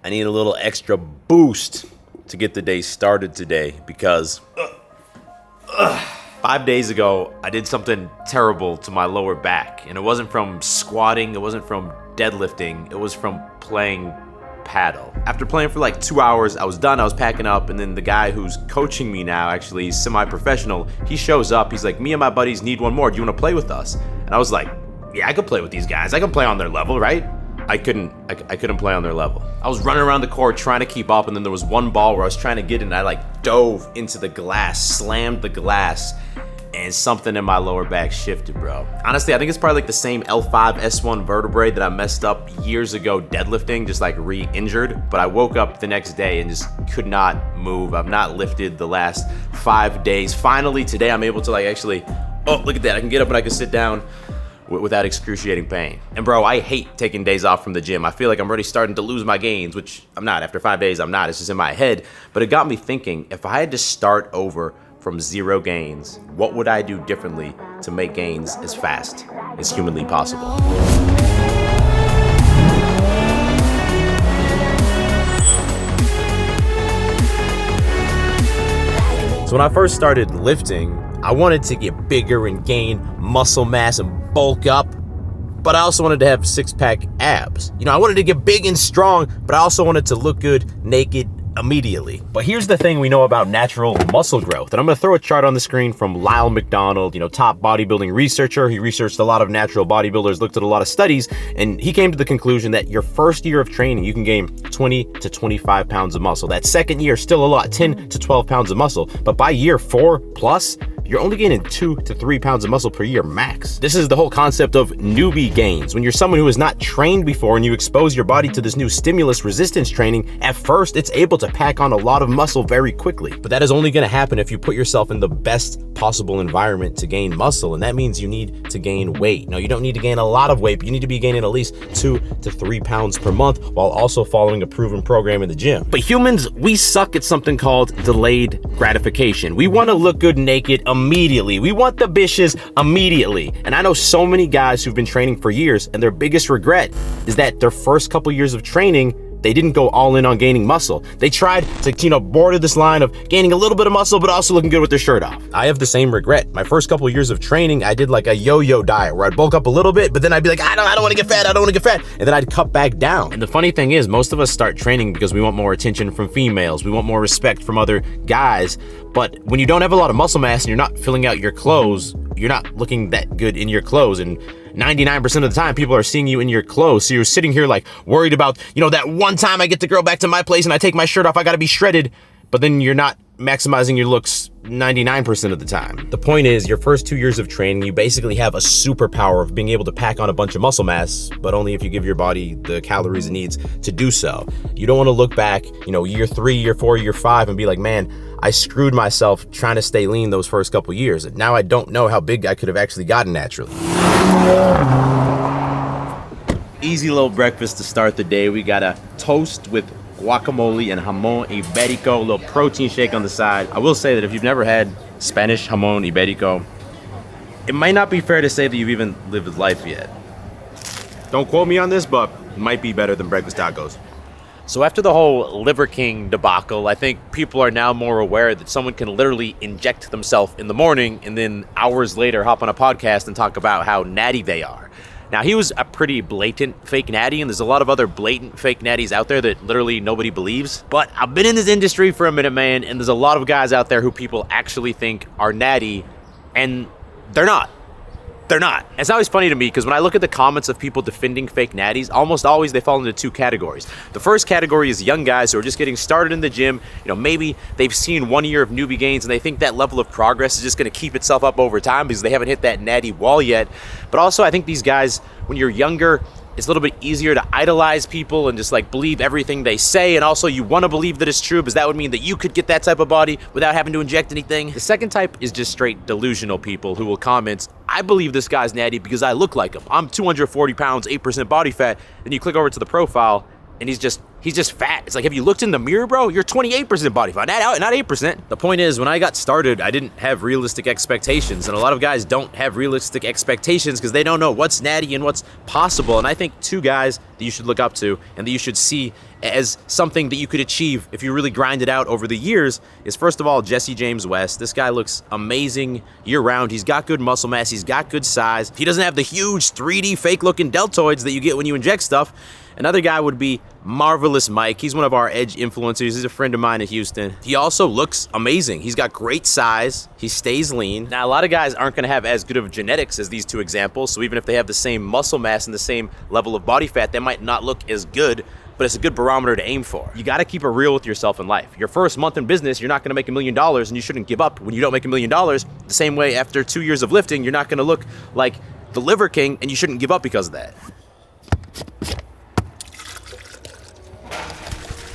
I need a little extra boost to get the day started today because 5 days ago, I did something terrible to my lower back. And it wasn't from squatting, it wasn't from deadlifting, it was from playing paddle. After playing for like 2 hours, I was done, I was packing up, and then the guy who's coaching me now, actually he's semi-professional, he shows up, he's like, me and my buddies need one more, do you want to play with us? And I was like, yeah, I could play with these guys, I can play on their level, right? I couldn't play on their level. I was running around the court trying to keep up, and then there was one ball where I was trying to get it, and I like dove into the glass, slammed the glass, and something in my lower back shifted, bro. Honestly, I think it's probably like the same L5, S1 vertebrae that I messed up years ago deadlifting, just like re-injured. But I woke up the next day and just could not move. I've not lifted the last 5 days. Finally, today I'm able to like actually, oh, look at that. I can get up and I can sit down without excruciating pain. And bro, I hate taking days off from the gym. I feel like I'm already starting to lose my gains, which I'm not. After 5 days, I'm not. It's just in my head. But it got me thinking, if I had to start over from 0 gains, what would I do differently to make gains as fast as humanly possible? So when I first started lifting, I wanted to get bigger and gain muscle mass and bulk up, but I also wanted to have 6-pack abs. You know, I wanted to get big and strong, but I also wanted to look good naked immediately. But here's the thing we know about natural muscle growth, and I'm gonna throw a chart on the screen from Lyle McDonald, top bodybuilding researcher. He researched a lot of natural bodybuilders, looked at a lot of studies, and he came to the conclusion that your first year of training, you can gain 20 to 25 pounds of muscle. That second year, still a lot, 10 to 12 pounds of muscle. But by year 4 plus, you're only gaining 2 to 3 pounds of muscle per year max. This is the whole concept of newbie gains. When you're someone who has not trained before and you expose your body to this new stimulus resistance training, at first it's able to pack on a lot of muscle very quickly. But that is only gonna happen if you put yourself in the best possible environment to gain muscle, and that means you need to gain weight. Now, you don't need to gain a lot of weight, but you need to be gaining at least 2 to 3 pounds per month while also following a proven program in the gym. But humans, we suck at something called delayed gratification. We wanna look good naked immediately. We want the bitches immediately. And I know so many guys who've been training for years, and their biggest regret is that their first couple years of training, they didn't go all in on gaining muscle. They tried to, border this line of gaining a little bit of muscle, but also looking good with their shirt off. I have the same regret. My first couple years of training, I did like a yo-yo diet where I'd bulk up a little bit, but then I'd be like, I don't want to get fat, I don't want to get fat. And then I'd cut back down. And the funny thing is, most of us start training because we want more attention from females. We want more respect from other guys. But when you don't have a lot of muscle mass and you're not filling out your clothes, you're not looking that good in your clothes. And 99% of the time, people are seeing you in your clothes. So you're sitting here like worried about, that one time I get the girl back to my place and I take my shirt off, I gotta be shredded. But then you're not maximizing your looks 99% of the time. The point is, your first 2 years of training, you basically have a superpower of being able to pack on a bunch of muscle mass, but only if you give your body the calories it needs to do so. You don't want to look back, year 3, year 4, year 5 and be like, man, I screwed myself trying to stay lean those first couple years. And now I don't know how big I could have actually gotten naturally. Easy little breakfast to start the day. We got a toast with guacamole and jamon iberico, a little protein shake on the side. I will say that if you've never had Spanish jamon iberico, it might not be fair to say that you've even lived life yet. Don't quote me on this, but it might be better than breakfast tacos. So after the whole Liver King debacle, I think people are now more aware that someone can literally inject themselves in the morning and then hours later hop on a podcast and talk about how natty they are. Now, he was a pretty blatant fake natty, and there's a lot of other blatant fake natties out there that literally nobody believes. But I've been in this industry for a minute, man, and there's a lot of guys out there who people actually think are natty, and they're not. They're not. It's always funny to me because when I look at the comments of people defending fake natties, almost always they fall into 2 categories. The first category is young guys who are just getting started in the gym. Maybe they've seen 1 year of newbie gains and they think that level of progress is just going to keep itself up over time because they haven't hit that natty wall yet. But also I think these guys, when you're younger, it's a little bit easier to idolize people and just believe everything they say. And also you want to believe that it's true because that would mean that you could get that type of body without having to inject anything. The second type is just straight delusional people who will comment, I believe this guy's natty because I look like him. I'm 240 pounds, 8% body fat. Then you click over to the profile and he's just fat. It's like, have you looked in the mirror, bro? You're 28% body fat, not 8%. The point is, when I got started, I didn't have realistic expectations, and a lot of guys don't have realistic expectations because they don't know what's natty and what's possible. And I think 2 guys that you should look up to and that you should see as something that you could achieve if you really grind it out over the years is, first of all, Jesse James West. This guy looks amazing year-round. He's got good muscle mass. He's got good size. He doesn't have the huge 3D fake-looking deltoids that you get when you inject stuff. Another guy would be Marvelous Mike. He's one of our edge influencers. He's a friend of mine in Houston. He also looks amazing. He's got great size. He stays lean. Now, a lot of guys aren't going to have as good of genetics as these two examples, so even if they have the same muscle mass and the same level of body fat, they might not look as good, but it's a good barometer to aim for. You got to keep it real with yourself in life. Your first month in business, you're not going to make $1 million, and you shouldn't give up when you don't make $1 million. The same way, after 2 years of lifting, you're not going to look like the Liver King, and you shouldn't give up because of that.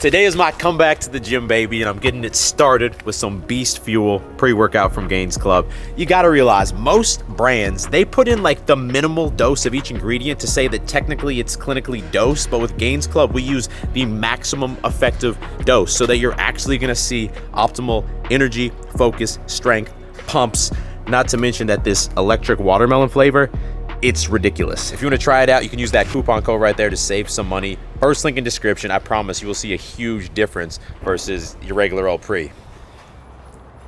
Today is my comeback to the gym, baby, and I'm getting it started with some Beast Fuel pre-workout from Gains Club. You gotta realize, most brands, they put in like the minimal dose of each ingredient to say that technically it's clinically dosed, but with Gains Club, we use the maximum effective dose so that you're actually gonna see optimal energy, focus, strength, pumps, not to mention that this electric watermelon flavor, it's ridiculous. If you want to try it out, you can use that coupon code right there to save some money. First link in description. I promise you will see a huge difference versus your regular old pre.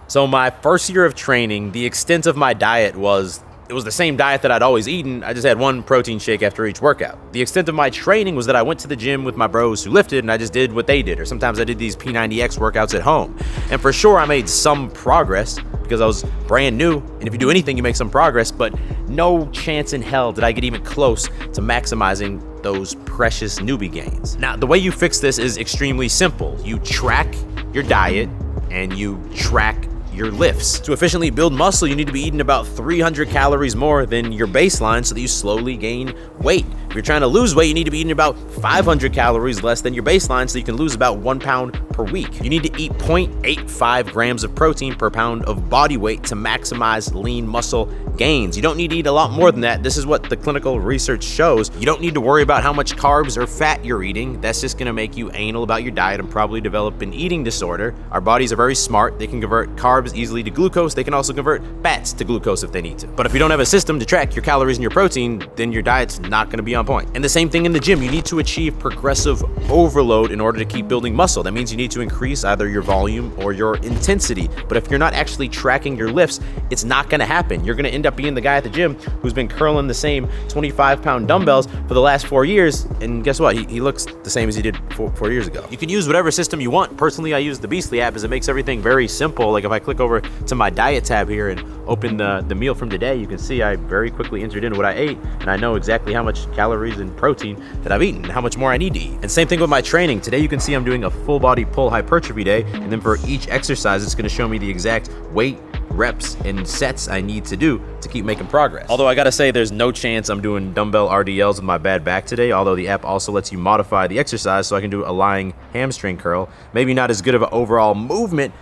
So my first year of training, the extent of my diet was, it was the same diet that I'd always eaten. I just had one protein shake after each workout. The extent of my training was that I went to the gym with my bros who lifted and I just did what they did. Or sometimes I did these P90X workouts at home. And for sure I made some progress because I was brand new. And if you do anything, you make some progress, but no chance in hell did I get even close to maximizing those precious newbie gains. Now, the way you fix this is extremely simple. You track your diet and you track your lifts. To efficiently build muscle, you need to be eating about 300 calories more than your baseline so that you slowly gain weight. If you're trying to lose weight, you need to be eating about 500 calories less than your baseline so you can lose about 1 pound per week. You need to eat 0.85 grams of protein per pound of body weight to maximize lean muscle gains. You don't need to eat a lot more than that. This is what the clinical research shows. You don't need to worry about how much carbs or fat you're eating. That's just gonna make you anal about your diet and probably develop an eating disorder. Our bodies are very smart. They can convert carbs easily to glucose. They can also convert fats to glucose if they need to. But if you don't have a system to track your calories and your protein, then your diet's not gonna be on point. And the same thing in the gym. You need to achieve progressive overload in order to keep building muscle. That means you need to increase either your volume or your intensity. But if you're not actually tracking your lifts, it's not gonna happen. You're gonna end up being the guy at the gym who's been curling the same 25-pound dumbbells for the last 4 years, and guess what? He looks the same as he did 4 years ago. You can use whatever system you want. Personally, I use the Beastly app as it makes everything very simple. Like if I click over to my diet tab here and open the meal from today, you can see I very quickly entered in what I ate, and I know exactly how much calories and protein that I've eaten and how much more I need to eat. And same thing with my training. Today you can see I'm doing a full body pull hypertrophy day, and then for each exercise it's going to show me the exact weight, reps, and sets I need to do to keep making progress. Although I gotta say, there's no chance I'm doing dumbbell RDLs with my bad back today, although the app also lets you modify the exercise so I can do a lying hamstring curl. Maybe not as good of an overall movement,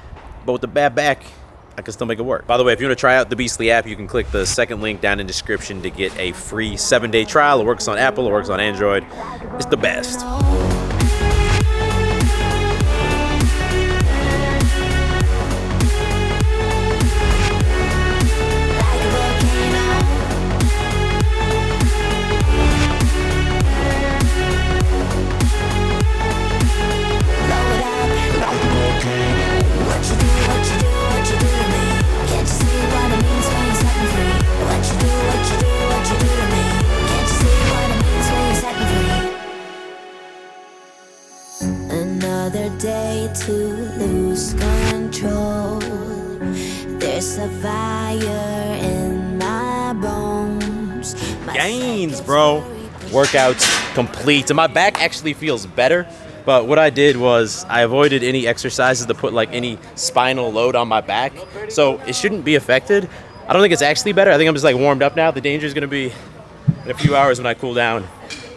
but with the bad back, I can still make it work. By the way, if you want to try out the Beastly app, you can click the second link down in the description to get a free 7-day trial. It works on Apple, it works on Android. It's the best. Day to lose control. There's a fire in my bones. Gains, bro. Workouts complete. And my back actually feels better. But what I did was I avoided any exercises to put like any spinal load on my back. So it shouldn't be affected. I don't think it's actually better. I think I'm just like warmed up now. The danger is going to be in a few hours when I cool down.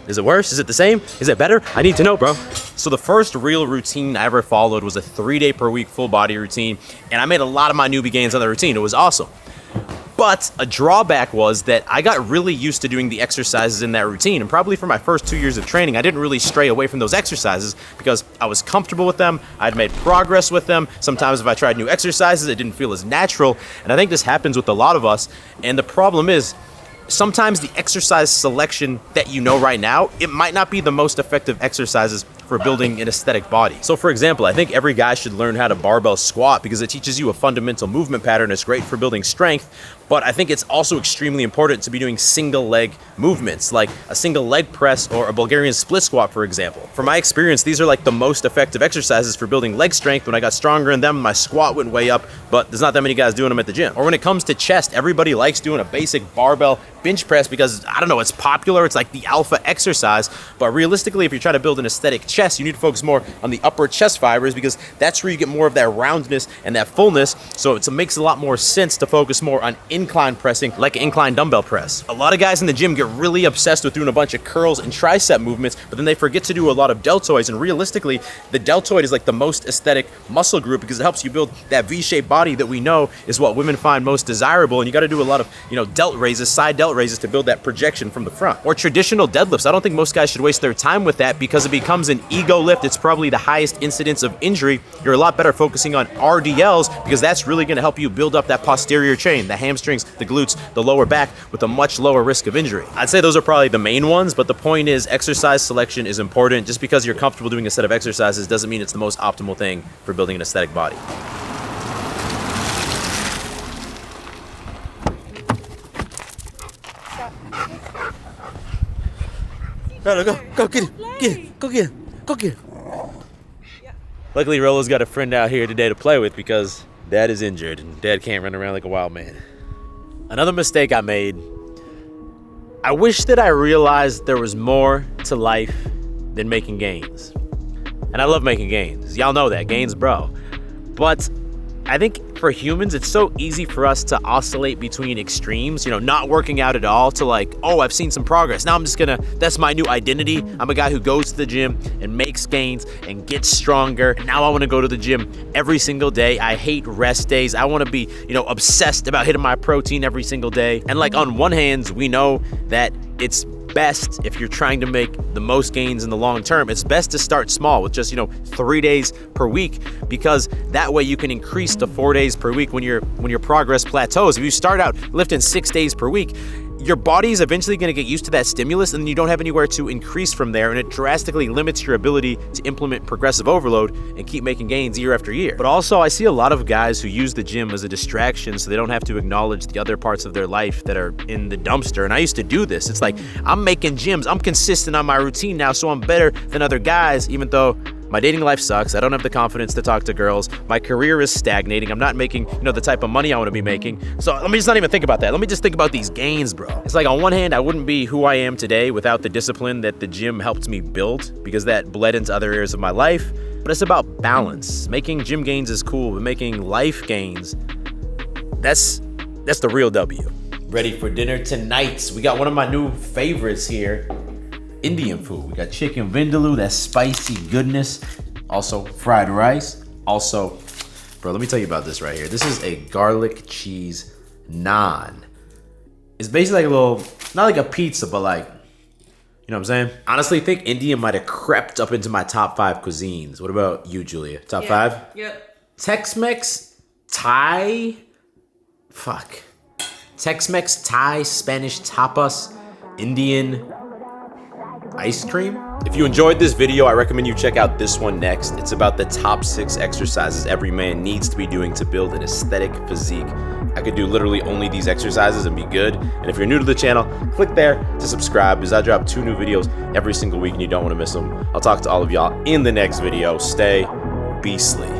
Is it worse? Is it the same? Is it better? I need to know, bro. So the first real routine I ever followed was a 3-day per week full body routine, and I made a lot of my newbie gains on the routine. It was awesome. But a drawback was that I got really used to doing the exercises in that routine, and probably for my first 2 years of training, I didn't really stray away from those exercises because I was comfortable with them. I'd made progress with them. Sometimes if I tried new exercises, it didn't feel as natural, and I think this happens with a lot of us. And the problem is, sometimes the exercise selection that you know right now, it might not be the most effective exercises for for building an aesthetic body. So for example, I think every guy should learn how to barbell squat because it teaches you a fundamental movement pattern. It's great for building strength, but I think it's also extremely important to be doing single leg movements, like a single leg press or a Bulgarian split squat, for example. From my experience, these are like the most effective exercises for building leg strength. When I got stronger in them, my squat went way up, but there's not that many guys doing them at the gym. Or when it comes to chest, everybody likes doing a basic barbell bench press because, I don't know, it's popular, it's like the alpha exercise, but realistically, if you're trying to build an aesthetic chest, you need to focus more on the upper chest fibers because that's where you get more of that roundness and that fullness, so it makes a lot more sense to focus more on incline pressing, like an incline dumbbell press. A lot of guys in the gym get really obsessed with doing a bunch of curls and tricep movements, but then they forget to do a lot of deltoids, and realistically, the deltoid is like the most aesthetic muscle group because it helps you build that V-shaped body that we know is what women find most desirable, and you got to do a lot of, delt raises, side delt raises to build that projection from the front. Or traditional deadlifts. I don't think most guys should waste their time with that because it becomes an ego lift. It's probably the highest incidence of injury. You're a lot better focusing on RDLs because that's really going to help you build up that posterior chain, the hamstrings, the glutes, the lower back with a much lower risk of injury. I'd say those are probably the main ones, but the point is exercise selection is important. Just because you're comfortable doing a set of exercises doesn't mean it's the most optimal thing for building an aesthetic body. Go get it. Luckily, Rolo's got a friend out here today to play with because Dad is injured and Dad can't run around like a wild man. Another mistake I made, I wish that I realized there was more to life than making gains. And I love making gains. Y'all know that, gains bro. But I think for humans, it's so easy for us to oscillate between extremes, not working out at all to like, oh, I've seen some progress. Now that's my new identity. I'm a guy who goes to the gym and makes gains and gets stronger. Now I want to go to the gym every single day. I hate rest days. I want to be, obsessed about hitting my protein every single day. And like on one hand, we know that it's best if you're trying to make the most gains in the long term. It's best to start small with just 3 days per week because that way you can increase to 4 days per week when your progress plateaus. If you start out lifting 6 days per week, your body's eventually going to get used to that stimulus and you don't have anywhere to increase from there, and it drastically limits your ability to implement progressive overload and keep making gains year after year. But also, I see a lot of guys who use the gym as a distraction so they don't have to acknowledge the other parts of their life that are in the dumpster. And I used to do this. It's like, I'm making gyms, I'm consistent on my routine now, so I'm better than other guys, even though my dating life sucks. I don't have the confidence to talk to girls. My career is stagnating. I'm not making, the type of money I want to be making. So let me just not even think about that. Let me just think about these gains, bro. It's like on one hand, I wouldn't be who I am today without the discipline that the gym helped me build because that bled into other areas of my life. But it's about balance. Making gym gains is cool, but making life gains, that's the real W. Ready for dinner tonight. We got one of my new favorites here. Indian food. We got chicken vindaloo, that spicy goodness. Also fried rice. Also, bro, let me tell you about this right here. This is a garlic cheese naan. It's basically like a little, not like a pizza, but like, you know what I'm saying? Honestly, I think India might have crept up into my top 5 cuisines. What about you, Julia? Top 5? Yep. Tex-Mex, Thai, Tex-Mex, Thai, Spanish tapas, Indian, ice cream. If you enjoyed this video, I recommend you check out this one next. It's about the top 6 exercises every man needs to be doing to build an aesthetic physique. I could do literally only these exercises and be good. And if you're new to the channel, click there to subscribe because I drop 2 new videos every single week and you don't want to miss them. I'll talk to all of y'all in the next video. Stay beastly.